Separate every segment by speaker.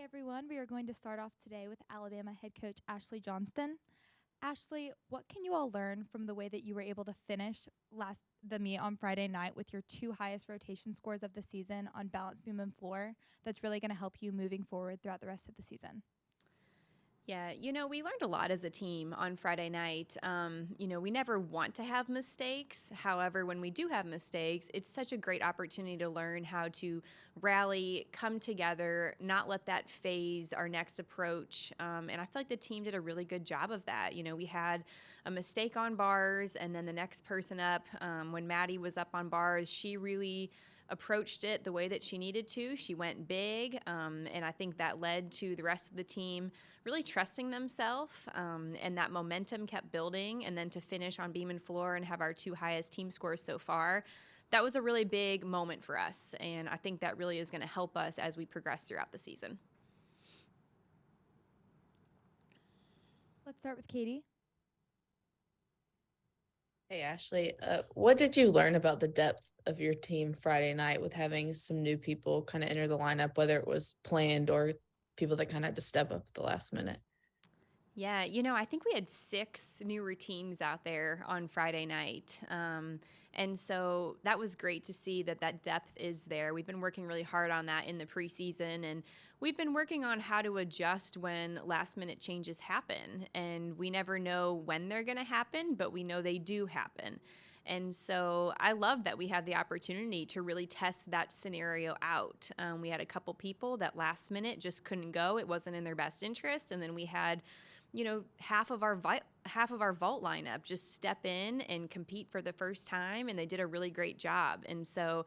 Speaker 1: Hey everyone, we are going to start off today with Alabama head coach Ashley Johnston. Ashley, what can you all learn from the way that you were able to finish the meet on Friday night with your two highest rotation scores of the season on balance beam and floor that's really going to help you moving forward throughout the rest of the season?
Speaker 2: Yeah, we learned a lot as a team on Friday night. We never want to have mistakes. However, when we do have mistakes, it's such a great opportunity to learn how to rally, come together, not let that phase our next approach. And I feel like the team did a really good job of that. We had a mistake on bars, and then the next person up, when Maddie was up on bars, she really approached it the way that she needed to. She went big, and I think that led to the rest of the team really trusting themselves, and that momentum kept building. And then to finish on beam and floor and have our two highest team scores so far, that was a really big moment for us. And I think that really is going to help us as we progress throughout the season.
Speaker 1: Let's start with Katie.
Speaker 3: Hey Ashley, what did you learn about the depth of your team Friday night with having some new people kind of enter the lineup, whether it was planned or people that kind of had to step up at the last minute?
Speaker 2: Yeah, I think we had 6 new routines out there on Friday night. And so that was great to see that depth is there. We've been working really hard on that in the preseason, and we've been working on how to adjust when last minute changes happen. And we never know when they're going to happen, but we know they do happen. And so I love that we had the opportunity to really test that scenario out. We had a couple people that last minute just couldn't go. It wasn't in their best interest. And then we had half of our vault lineup just step in and compete for the first time, and they did a really great job. And so,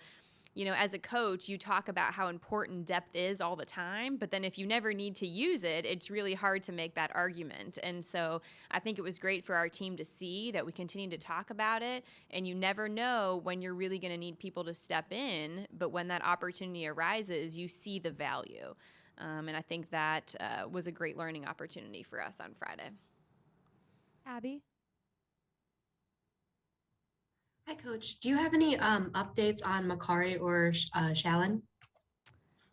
Speaker 2: as a coach, you talk about how important depth is all the time, but then if you never need to use it, it's really hard to make that argument. And so I think it was great for our team to see that we continue to talk about it, and you never know when you're really going to need people to step in, but when that opportunity arises, you see the value. And I think that was a great learning opportunity for us on Friday.
Speaker 1: Abby.
Speaker 4: Hi, Coach. Do you have any updates on Makari or Shalyn?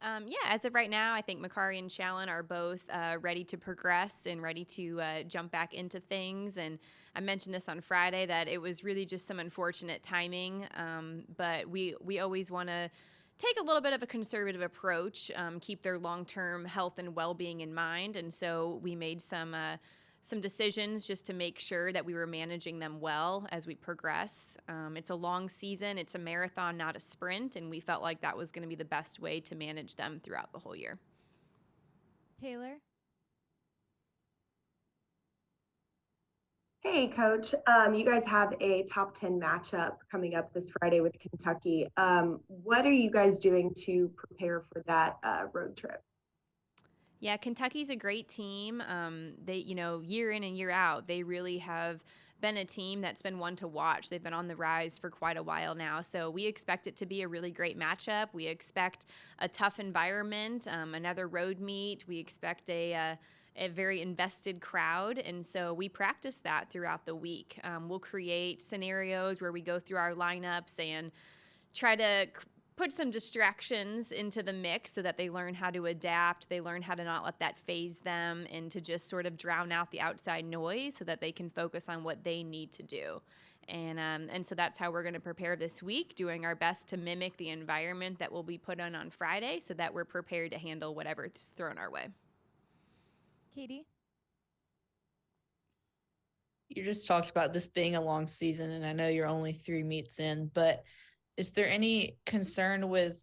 Speaker 2: Yeah, as of right now, I think Makari and Shalyn are both ready to progress and ready to jump back into things. And I mentioned this on Friday that it was really just some unfortunate timing, but we always want to take a little bit of a conservative approach, keep their long-term health and well-being in mind. And so we made some decisions just to make sure that we were managing them well as we progress. It's a long season. It's a marathon, not a sprint. And we felt like that was going to be the best way to manage them throughout the whole year.
Speaker 1: Taylor.
Speaker 5: Hey, Coach. You guys have a top 10 matchup coming up this Friday with Kentucky. What are you guys doing to prepare for that road trip?
Speaker 2: Yeah, Kentucky's a great team. They, year in and year out, they really have been a team that's been one to watch. They've been on the rise for quite a while now. So we expect it to be a really great matchup. We expect a tough environment, another road meet. We expect a very invested crowd. And so we practice that throughout the week. We'll create scenarios where we go through our lineups and try to put some distractions into the mix so that they learn how to adapt. They learn how to not let that phase them and to just sort of drown out the outside noise so that they can focus on what they need to do. And so that's how we're going to prepare this week, doing our best to mimic the environment that will be put on Friday so that we're prepared to handle whatever's thrown our way.
Speaker 1: Katie.
Speaker 3: You just talked about this being a long season, and I know you're only 3 meets in, but is there any concern with,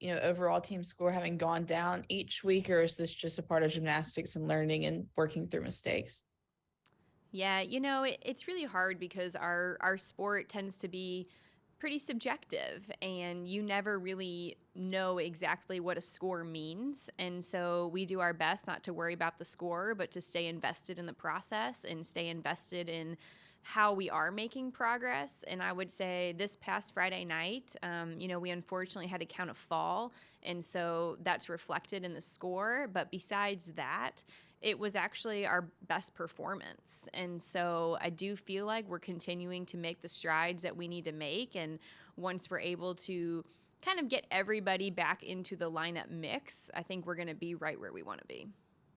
Speaker 3: overall team score having gone down each week, or is this just a part of gymnastics and learning and working through mistakes?
Speaker 2: Yeah, it's really hard because our sport tends to be pretty subjective, and you never really know exactly what a score means. And so we do our best not to worry about the score, but to stay invested in the process and stay invested in how we are making progress. And I would say this past Friday night, we unfortunately had to count a fall, and so that's reflected in the score. But besides that, it was actually our best performance. And so I do feel like we're continuing to make the strides that we need to make. And once we're able to kind of get everybody back into the lineup mix, I think we're going to be right where we want to be.